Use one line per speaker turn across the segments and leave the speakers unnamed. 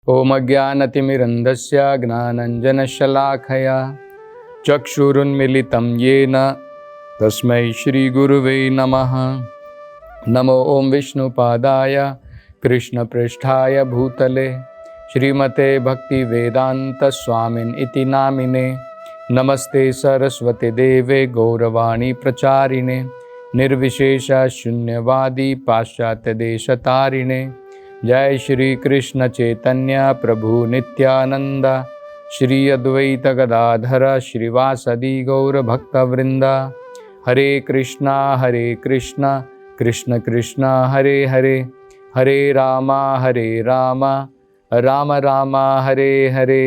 ॐ अज्ञानतिमिरन्धस्य ज्ञानाञ्जनशलाखया चक्षुरुन्मीलितं येन तस्मै श्रीगुरुवे नमः। नमो ॐ विष्णुपादाय कृष्णपृष्ठाय भूतले श्रीमते भक्तिवेदान्तस्वामिन् इति नामिने। नमस्ते सरस्वती देवे गौरवाणी प्रचारिणे निर्विशेष शून्यवादी पाश्चात्यदेशतारिणे। जय श्री कृष्ण चैतन्य प्रभु नित्यानंद श्री अद्वैत गदाधर श्रीवासदि गौर भक्तवृंद। हरे कृष्णा कृष्ण कृष्ण हरे हरे, हरे राम राम राम हरे हरे।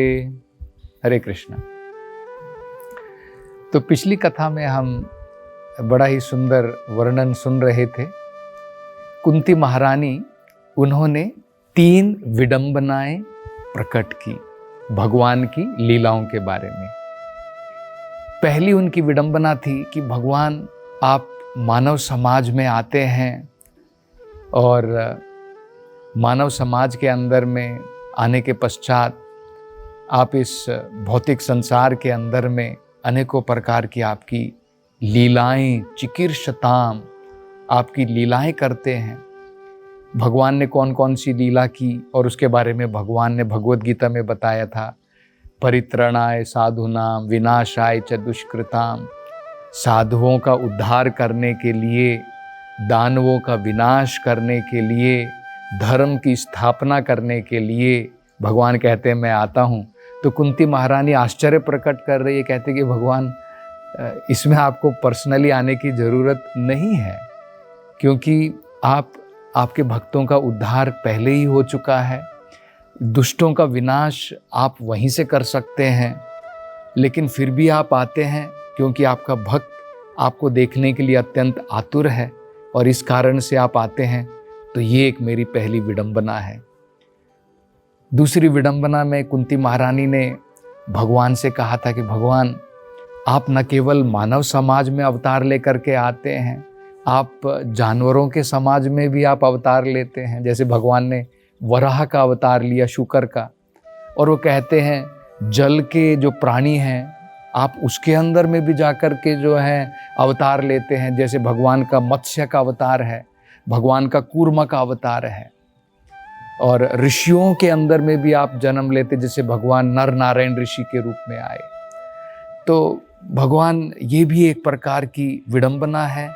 हरे कृष्ण। तो पिछली कथा में हम बड़ा ही सुंदर वर्णन सुन रहे थे। कुंती महारानी, उन्होंने 3 विडंबनाएं प्रकट की भगवान की लीलाओं के बारे में। पहली उनकी विडंबना थी कि भगवान आप मानव समाज में आते हैं और मानव समाज के अंदर में आने के पश्चात आप इस भौतिक संसार के अंदर में अनेकों प्रकार की आपकी लीलाएं, चिकीर्षताम आपकी लीलाएं करते हैं। भगवान ने कौन कौन सी लीला की और उसके बारे में भगवान ने भगवद गीता में बताया था। परित्रणाय साधुनाम विनाशाय च दुष्कृताम, साधुओं का उद्धार करने के लिए, दानवों का विनाश करने के लिए, धर्म की स्थापना करने के लिए भगवान कहते हैं मैं आता हूँ। तो कुंती महारानी आश्चर्य प्रकट कर रही है, कहते कि भगवान इसमें आपको पर्सनली आने की ज़रूरत नहीं है, क्योंकि आपके भक्तों का उद्धार पहले ही हो चुका है। दुष्टों का विनाश आप वहीं से कर सकते हैं, लेकिन फिर भी आप आते हैं क्योंकि आपका भक्त आपको देखने के लिए अत्यंत आतुर है और इस कारण से आप आते हैं। तो ये एक मेरी पहली विडंबना है। दूसरी विडंबना में कुंती महारानी ने भगवान से कहा था कि भगवान आप न केवल मानव समाज में अवतार लेकर के आते हैं, आप जानवरों के समाज में भी आप अवतार लेते हैं। जैसे भगवान ने वराह का अवतार लिया, शूकर का, और वो कहते हैं जल के जो प्राणी हैं आप उसके अंदर में भी जाकर के जो है अवतार लेते हैं। जैसे भगवान का मत्स्य का अवतार है, भगवान का कूर्म का अवतार है, और ऋषियों के अंदर में भी आप जन्म लेते, जैसे भगवान नर नारायण ऋषि के रूप में आए। तो भगवान ये भी एक प्रकार की विडंबना है।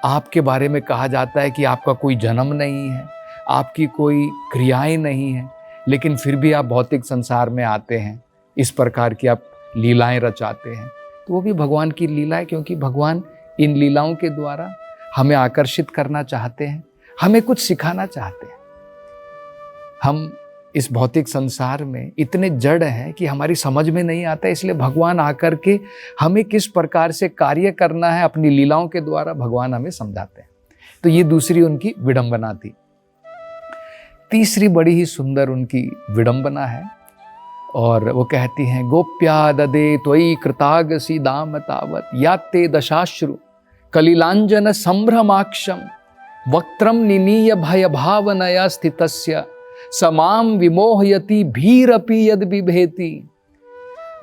आपके बारे में कहा जाता है कि आपका कोई जन्म नहीं है, आपकी कोई क्रियाएं नहीं हैं, लेकिन फिर भी आप भौतिक संसार में आते हैं, इस प्रकार की आप लीलाएं रचाते हैं। तो वो भी भगवान की लीला है, क्योंकि भगवान इन लीलाओं के द्वारा हमें आकर्षित करना चाहते हैं, हमें कुछ सिखाना चाहते हैं। हम इस भौतिक संसार में इतने जड़ हैं कि हमारी समझ में नहीं आता, इसलिए भगवान आकर के हमें किस प्रकार से कार्य करना है अपनी लीलाओं के द्वारा भगवान हमें समझाते हैं। तो ये दूसरी उनकी विडंबना थी। तीसरी बड़ी ही सुंदर उनकी विडंबना है, और वो कहती हैं गोप्या ददे त्वयि कृतागसी दाम तावत याते दशाश्रु कलिलांजन संभ्रमाक्षम वक्त्रम निनीय भय भावनया स्थितस्य समाम विमोहयति भीरपि यद बिभेति।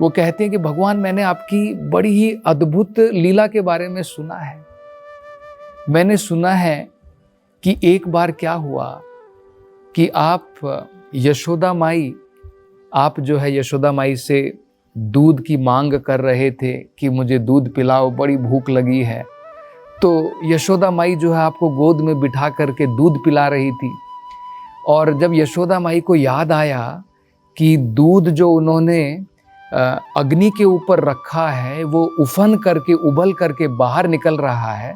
वो कहते हैं कि भगवान मैंने आपकी बड़ी ही अद्भुत लीला के बारे में सुना है। मैंने सुना है कि एक बार क्या हुआ कि आप यशोदा माई, आप जो है यशोदा माई से दूध की मांग कर रहे थे कि मुझे दूध पिलाओ, बड़ी भूख लगी है। तो यशोदा माई जो है आपको गोद में बिठा करके दूध पिला रही थी, और जब यशोदा माई को याद आया कि दूध जो उन्होंने अग्नि के ऊपर रखा है वो उफन करके उबल करके बाहर निकल रहा है,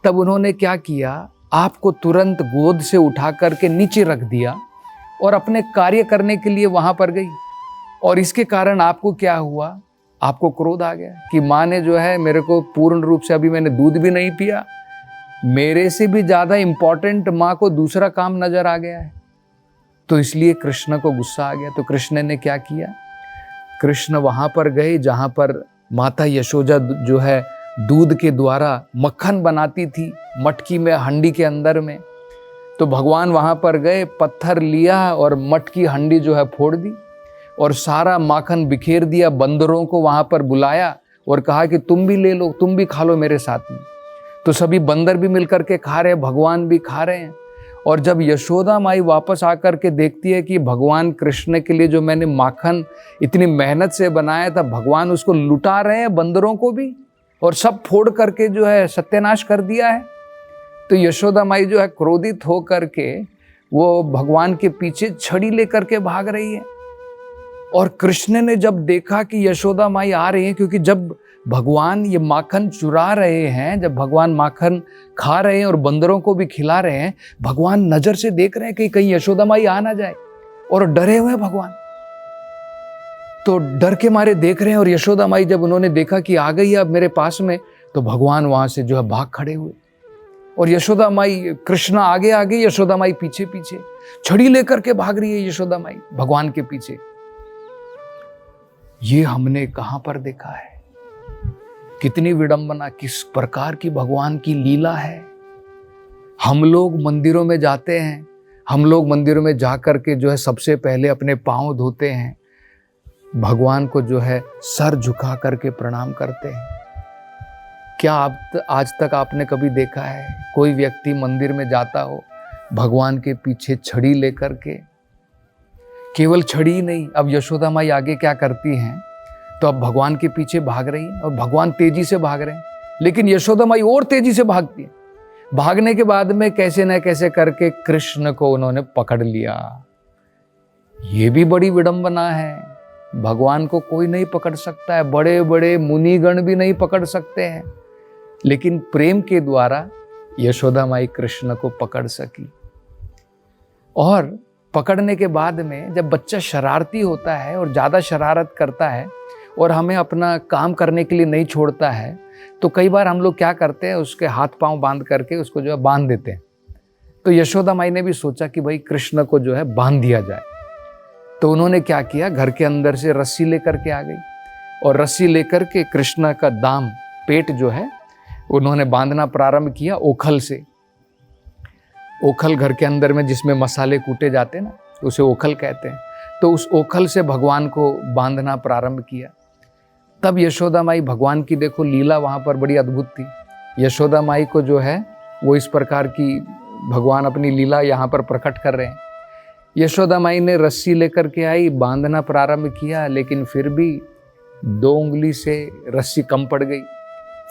तब उन्होंने क्या किया, आपको तुरंत गोद से उठा करके नीचे रख दिया और अपने कार्य करने के लिए वहाँ पर गई। और इसके कारण आपको क्या हुआ, आपको क्रोध आ गया कि माँ ने जो है मेरे को पूर्ण रूप से, अभी मैंने दूध भी नहीं पिया, मेरे से भी ज़्यादा इम्पॉर्टेंट माँ को दूसरा काम नज़र आ गया है। तो इसलिए कृष्ण को गुस्सा आ गया। तो कृष्ण ने क्या किया, कृष्ण वहाँ पर गए जहाँ पर माता यशोदा जो है दूध के द्वारा मक्खन बनाती थी, मटकी में, हंडी के अंदर में। तो भगवान वहां पर गए, पत्थर लिया और मट की हंडी जो है फोड़ दी और सारा माखन बिखेर दिया, बंदरों को वहां पर बुलाया और कहा कि तुम भी ले लो, तुम भी खा लो मेरे साथ में। तो सभी बंदर भी मिलकर के खा रहे हैं, भगवान भी खा रहे हैं। और जब यशोदा माई वापस आकर के देखती है कि भगवान कृष्ण के लिए जो मैंने माखन इतनी मेहनत से बनाया था, भगवान उसको लुटा रहे हैं, बंदरों को भी, और सब फोड़ करके जो है सत्यानाश कर दिया है। तो यशोदा माई जो है क्रोधित हो करके वो भगवान के पीछे छड़ी लेकर के भाग रही है। और कृष्ण ने जब देखा कि यशोदा माई आ रही है, क्योंकि जब भगवान ये माखन चुरा रहे हैं, जब भगवान माखन खा रहे हैं और बंदरों को भी खिला रहे हैं, भगवान नजर से देख रहे हैं कि कहीं यशोदा माई आ ना जाए, और डरे हुए भगवान तो डर के मारे देख रहे हैं। और यशोदा माई जब उन्होंने देखा कि आ गई अब मेरे पास में, तो भगवान वहां से जो है भाग खड़े हुए। और यशोदा माई, कृष्णा आगे आगे, यशोदा माई पीछे पीछे, छड़ी लेकर के भाग रही है यशोदा माई भगवान के पीछे। ये हमने कहां पर देखा है? कितनी विडंबना, किस प्रकार की भगवान की लीला है। हम लोग मंदिरों में जाते हैं, हम लोग मंदिरों में जाकर के जो है सबसे पहले अपने पांव धोते हैं, भगवान को जो है सर झुका करके प्रणाम करते हैं। क्या आज तक आपने कभी देखा है कोई व्यक्ति मंदिर में जाता हो, भगवान के पीछे छड़ी लेकर के? केवल छड़ी ही नहीं, अब यशोदा माई आगे क्या करती हैं, तो अब भगवान के पीछे भाग रही हैं और भगवान तेजी से भाग रहे हैं, लेकिन यशोदा माई और तेजी से भागती है। भागने के बाद में कैसे न कैसे करके कृष्ण को उन्होंने पकड़ लिया। ये भी बड़ी विडंबना है। भगवान को कोई नहीं पकड़ सकता है, बड़े बड़े मुनिगण भी नहीं पकड़ सकते हैं, लेकिन प्रेम के द्वारा यशोदा माई कृष्ण को पकड़ सकी। और पकड़ने के बाद में जब बच्चा शरारती होता है और ज़्यादा शरारत करता है और हमें अपना काम करने के लिए नहीं छोड़ता है, तो कई बार हम लोग क्या करते हैं, उसके हाथ पांव बांध करके उसको जो है बांध देते हैं। तो यशोदा माई ने भी सोचा कि भाई कृष्ण को जो है बांध दिया जाए। तो उन्होंने क्या किया, घर के अंदर से रस्सी लेकर के आ गई और रस्सी लेकर के कृष्ण का दाम, पेट जो है, उन्होंने बांधना प्रारंभ किया ओखल से। ओखल घर के अंदर में जिसमें मसाले कूटे जाते हैं ना, उसे ओखल कहते हैं। तो उस ओखल से भगवान को बांधना प्रारंभ किया। तब यशोदा माई, भगवान की देखो लीला वहाँ पर बड़ी अद्भुत थी। यशोदा माई को जो है वो इस प्रकार की भगवान अपनी लीला यहाँ पर प्रकट कर रहे हैं। यशोदा माई ने रस्सी लेकर के आई, बांधना प्रारंभ किया, लेकिन फिर भी 2 उंगली से रस्सी कम पड़ गई।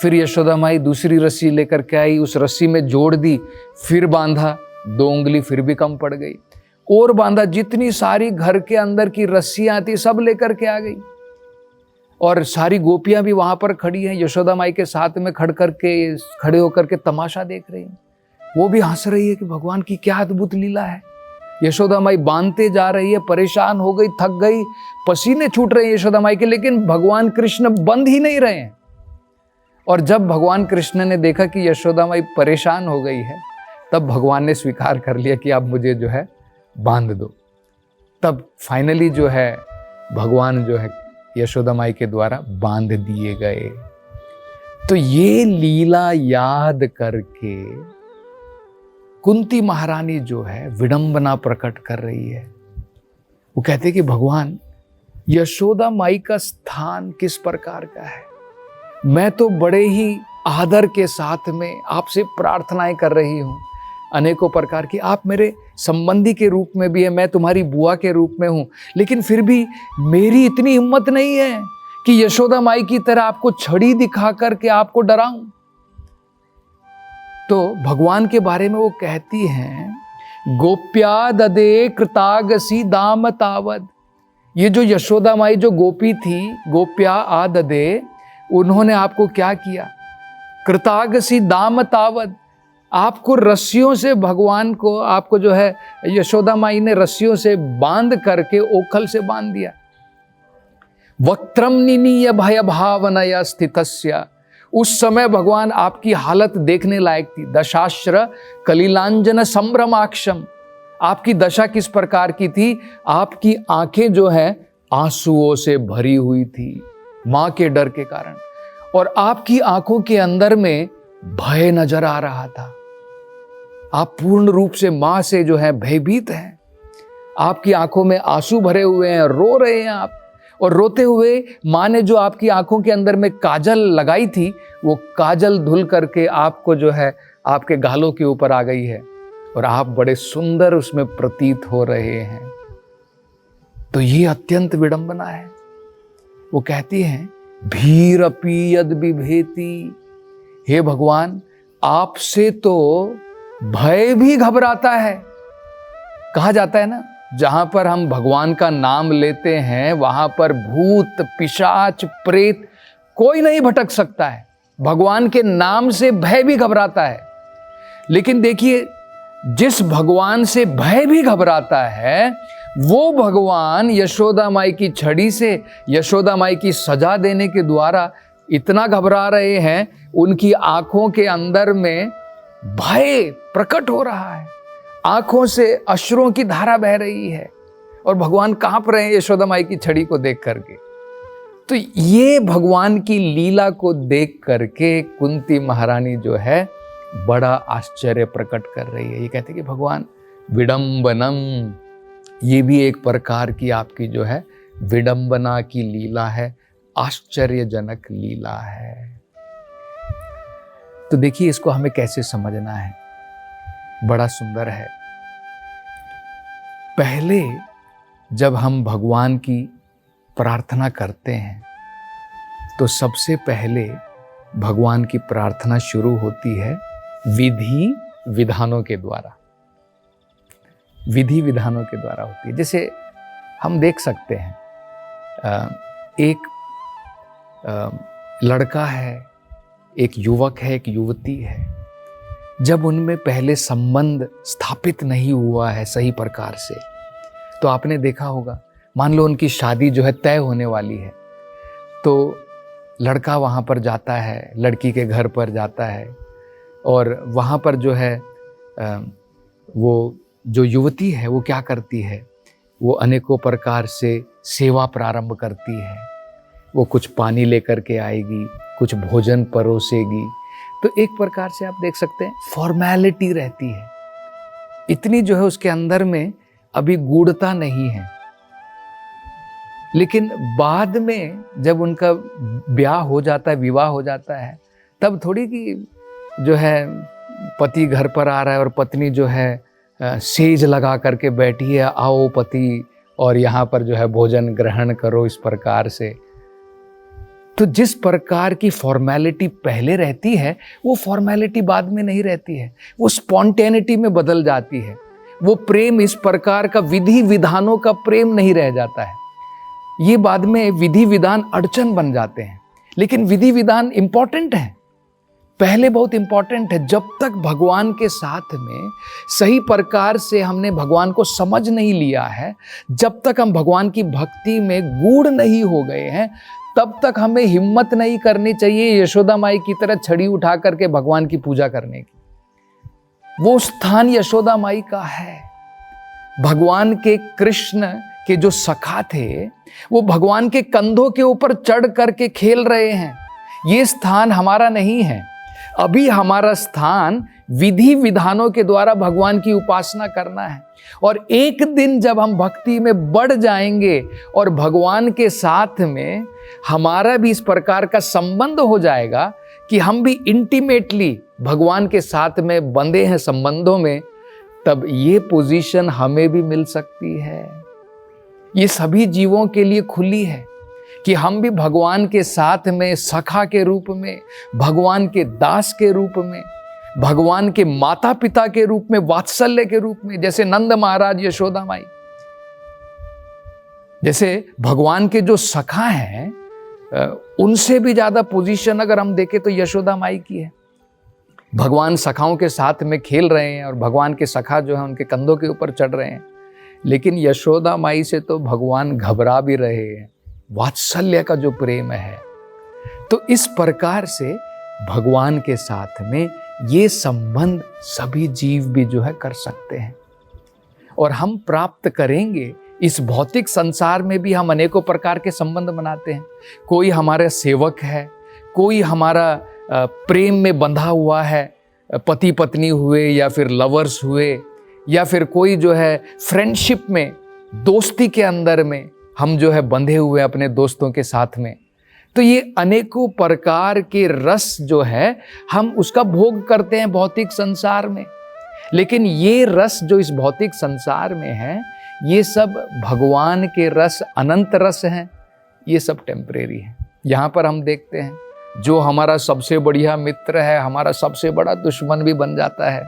फिर यशोदा माई दूसरी रस्सी लेकर के आई, उस रस्सी में जोड़ दी, फिर बांधा, 2 उंगली फिर भी कम पड़ गई, और बांधा। जितनी सारी घर के अंदर की रस्सियां थी सब लेकर के आ गई। और सारी गोपियां भी वहां पर खड़ी हैं, यशोदा माई के साथ में खड़े होकर के तमाशा देख रही हैं। वो भी हंस रही है कि भगवान की क्या अद्भुत लीला है। यशोदा माई बांधते जा रही है, परेशान हो गई, थक गई, पसीने छूट रहे हैं यशोदा माई के, लेकिन भगवान कृष्ण बंध ही नहीं रहे हैं। और जब भगवान कृष्ण ने देखा कि यशोदा माई परेशान हो गई है, तब भगवान ने स्वीकार कर लिया कि आप मुझे जो है बांध दो। तब फाइनली जो है भगवान जो है यशोदा माई के द्वारा बांध दिए गए। तो ये लीला याद करके कुंती महारानी जो है विडंबना प्रकट कर रही है। वो कहते कि भगवान, यशोदा माई का स्थान किस प्रकार का है। मैं तो बड़े ही आदर के साथ में आपसे प्रार्थनाएं कर रही हूं, अनेकों प्रकार की। आप मेरे संबंधी के रूप में भी है, मैं तुम्हारी बुआ के रूप में हूं, लेकिन फिर भी मेरी इतनी हिम्मत नहीं है कि यशोदा माई की तरह आपको छड़ी दिखा करके आपको डराऊं। तो भगवान के बारे में वो कहती हैं, गोप्या ददे कृतागसी दाम तावद। ये जो यशोदा माई जो गोपी थी, गोप्या आददे, उन्होंने आपको क्या किया, कृतागसी दाम तावद, आपको रस्सियों से, भगवान को, आपको जो है यशोदा माई ने रस्सियों से बांध करके ओखल से बांध दिया। वक्त्रम निनीय भय भावनया स्थितस्य, उस समय भगवान आपकी हालत देखने लायक थी। दशाश्र कलिलांजन संभ्रमाक्षम, आपकी दशा किस प्रकार की थी, आपकी आंखें जो है आंसुओं से भरी हुई थी मां के डर के कारण, और आपकी आंखों के अंदर में भय नजर आ रहा था। आप पूर्ण रूप से माँ से जो है भयभीत हैं। आपकी आंखों में आंसू भरे हुए हैं, रो रहे हैं आप। और रोते हुए माँ ने जो आपकी आंखों के अंदर में काजल लगाई थी, वो काजल धुल करके आपको जो है आपके गालों के ऊपर आ गई है और आप बड़े सुंदर उसमें प्रतीत हो रहे हैं। तो ये अत्यंत विडंबना है। वो कहती हैं भीरपि यद बिभेति, हे भगवान आपसे तो भय भी घबराता है। कहा जाता है ना, जहां पर हम भगवान का नाम लेते हैं वहां पर भूत पिशाच प्रेत कोई नहीं भटक सकता है। भगवान के नाम से भय भी घबराता है। लेकिन देखिए, जिस भगवान से भय भी घबराता है वो भगवान यशोदा माई की छड़ी से यशोदा माई की सजा देने के द्वारा इतना घबरा रहे हैं, उनकी आंखों के अंदर में भय प्रकट हो रहा है, आंखों से अश्रुओं की धारा बह रही है और भगवान कांप रहे हैं यशोदा माई की छड़ी को देख करके। तो ये भगवान की लीला को देख करके कुंती महारानी जो है बड़ा आश्चर्य प्रकट कर रही है। ये कहते कि भगवान विडंबनम, ये भी एक प्रकार की आपकी जो है विडंबना की लीला है, आश्चर्यजनक लीला है। तो देखिए इसको हमें कैसे समझना है, बड़ा सुंदर है। पहले जब हम भगवान की प्रार्थना करते हैं तो सबसे पहले भगवान की प्रार्थना शुरू होती है विधि विधानों के द्वारा। विधि विधानों के द्वारा होती है। जैसे हम देख सकते हैं एक लड़का है, एक युवक है, एक युवती है। जब उनमें पहले संबंध स्थापित नहीं हुआ है सही प्रकार से, तो आपने देखा होगा, मान लो उनकी शादी जो है तय होने वाली है, तो लड़का वहाँ पर जाता है, लड़की के घर पर जाता है और वहाँ पर जो है वो जो युवती है वो क्या करती है, वो अनेकों प्रकार से सेवा प्रारंभ करती है। वो कुछ पानी लेकर के आएगी, कुछ भोजन परोसेगी। तो एक प्रकार से आप देख सकते हैं फॉर्मेलिटी रहती है, इतनी जो है उसके अंदर में अभी गूढ़ता नहीं है। लेकिन बाद में जब उनका ब्याह हो जाता है, विवाह हो जाता है, तब थोड़ी कि जो है पति घर पर आ रहा है और पत्नी जो है सेज लगा करके बैठी है, आओ पति और यहाँ पर जो है भोजन ग्रहण करो, इस प्रकार से। तो जिस प्रकार की फॉर्मेलिटी पहले रहती है वो फॉर्मेलिटी बाद में नहीं रहती है, वो स्पॉन्टेनिटी में बदल जाती है। वो प्रेम इस प्रकार का विधि विधानों का प्रेम नहीं रह जाता है। ये बाद में विधि विधान अड़चन बन जाते हैं। लेकिन विधि विधान इंपॉर्टेंट है, पहले बहुत इंपॉर्टेंट है। जब तक भगवान के साथ में सही प्रकार से हमने भगवान को समझ नहीं लिया है, जब तक हम भगवान की भक्ति में गूढ़ नहीं हो गए हैं, तब तक हमें हिम्मत नहीं करनी चाहिए यशोदा माई की तरह छड़ी उठा करके भगवान की पूजा करने की। वो स्थान यशोदा माई का है। भगवान के कृष्ण के जो सखा थे वो भगवान के कंधों के ऊपर चढ़ करके खेल रहे हैं। ये स्थान हमारा नहीं है। अभी हमारा स्थान विधि विधानों के द्वारा भगवान की उपासना करना है। और एक दिन जब हम भक्ति में बढ़ जाएंगे और भगवान के साथ में हमारा भी इस प्रकार का संबंध हो जाएगा कि हम भी इंटीमेटली भगवान के साथ में बंधे हैं संबंधों में, तब ये पोजीशन हमें भी मिल सकती है। ये सभी जीवों के लिए खुली है कि हम भी भगवान के साथ में सखा के रूप में, भगवान के दास के रूप में, भगवान के माता पिता के रूप में, वात्सल्य के रूप में, जैसे नंद महाराज यशोदा माई, जैसे भगवान के जो सखा हैं उनसे भी ज्यादा पोजीशन अगर हम देखें तो यशोदा माई की है। भगवान सखाओं के साथ में खेल रहे हैं और भगवान के सखा जो है उनके कंधों के ऊपर चढ़ रहे हैं, लेकिन यशोदा माई से तो भगवान घबरा भी रहे हैं। वात्सल्य का जो प्रेम है, तो इस प्रकार से भगवान के साथ में ये संबंध सभी जीव भी जो है कर सकते हैं। और हम प्राप्त करेंगे। इस भौतिक संसार में भी हम अनेकों प्रकार के संबंध बनाते हैं। कोई हमारा सेवक है, कोई हमारा प्रेम में बंधा हुआ है, पति पत्नी हुए या फिर लवर्स हुए या फिर कोई जो है फ्रेंडशिप में, दोस्ती के अंदर में हम जो है बंधे हुए अपने दोस्तों के साथ में, तो ये अनेकों प्रकार के रस जो है हम उसका भोग करते हैं भौतिक संसार में। लेकिन ये रस जो इस भौतिक संसार में है, ये सब भगवान के रस, अनंत रस हैं, ये सब टेम्परेरी हैं। यहाँ पर हम देखते हैं जो हमारा सबसे बढ़िया मित्र है, हमारा सबसे बड़ा दुश्मन भी बन जाता है,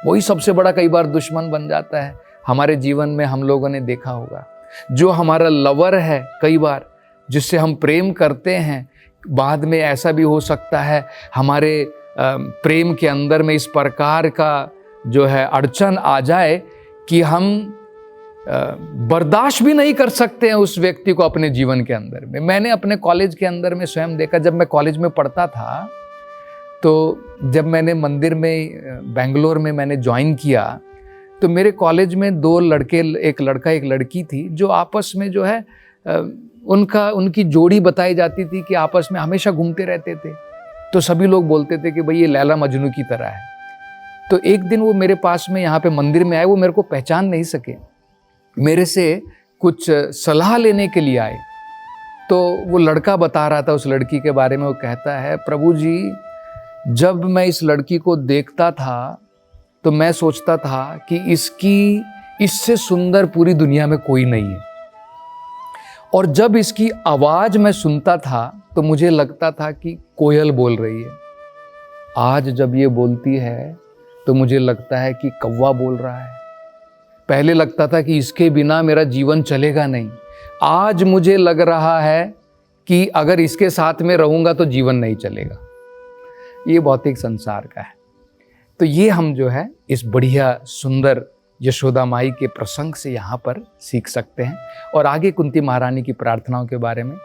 वही सबसे बड़ा कई बार दुश्मन बन जाता है। हमारे जीवन में हम लोगों ने देखा होगा, जो हमारा लवर है कई बार, जिससे हम प्रेम करते हैं, बाद में ऐसा भी हो सकता है हमारे प्रेम के अंदर में इस प्रकार का जो है अड़चन आ जाए कि हम बर्दाश्त भी नहीं कर सकते हैं उस व्यक्ति को अपने जीवन के अंदर में। मैंने अपने कॉलेज के अंदर में स्वयं देखा, जब मैं कॉलेज में पढ़ता था तो जब मैंने मंदिर में बेंगलोर में मैंने ज्वाइन किया, तो मेरे कॉलेज में दो लड़के, एक लड़का एक लड़की थी, जो आपस में जो है उनकी जोड़ी बताई जाती थी कि आपस में हमेशा घूमते रहते थे। तो सभी लोग बोलते थे कि भाई ये लैला मजनू की तरह है। तो एक दिन वो मेरे पास में यहाँ पे मंदिर में आए, वो मेरे को पहचान नहीं सके, मेरे से कुछ सलाह लेने के लिए आए। तो वो लड़का बता रहा था उस लड़की के बारे में, वो कहता है, प्रभु जी, जब मैं इस लड़की को देखता था तो मैं सोचता था कि इससे सुंदर पूरी दुनिया में कोई नहीं है, और जब इसकी आवाज़ मैं सुनता था तो मुझे लगता था कि कोयल बोल रही है। आज जब ये बोलती है तो मुझे लगता है कि कौवा बोल रहा है। पहले लगता था कि इसके बिना मेरा जीवन चलेगा नहीं, आज मुझे लग रहा है कि अगर इसके साथ में रहूँगा तो जीवन नहीं चलेगा। ये भौतिक संसार का है। तो ये हम जो है इस बढ़िया सुंदर यशोदा माई के प्रसंग से यहाँ पर सीख सकते हैं, और आगे कुंती महारानी की प्रार्थनाओं के बारे में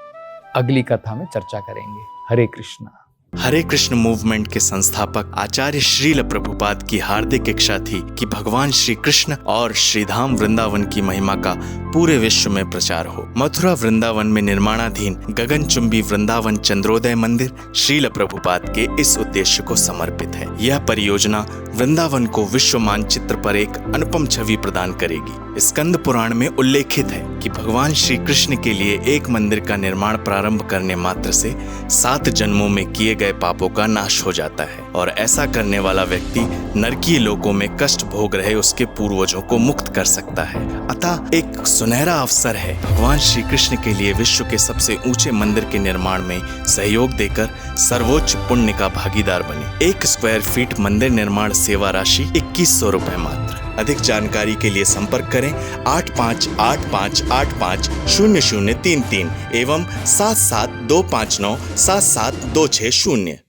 अगली कथा में चर्चा करेंगे। हरे कृष्णा।
हरे कृष्ण मूवमेंट के संस्थापक आचार्य श्रील प्रभुपाद की हार्दिक इच्छा थी कि भगवान श्री कृष्ण और श्रीधाम वृंदावन की महिमा का पूरे विश्व में प्रचार हो। मथुरा वृंदावन में निर्माणाधीन गगनचुंबी वृंदावन चंद्रोदय मंदिर श्रील प्रभुपाद के इस उद्देश्य को समर्पित है। यह परियोजना वृंदावन को विश्व मानचित्र पर एक अनुपम छवि प्रदान करेगी। स्कंद पुराण में उल्लेखित है कि भगवान श्री कृष्ण के लिए एक मंदिर का निर्माण प्रारंभ करने मात्र से 7 जन्मों में किए गए पापों का नाश हो जाता है, और ऐसा करने वाला व्यक्ति नरकीय लोकों में कष्ट भोग रहे उसके पूर्वजों को मुक्त कर सकता है। अतः एक सुनहरा अवसर है भगवान श्री कृष्ण के लिए विश्व के सबसे ऊंचे मंदिर के निर्माण में सहयोग देकर सर्वोच्च पुण्य का भागीदार बने। 1 स्क्वायर फीट मंदिर निर्माण सेवा राशि 2100 रुपए मात्र। अधिक जानकारी के लिए संपर्क करें 8585850033 एवं 7725977260।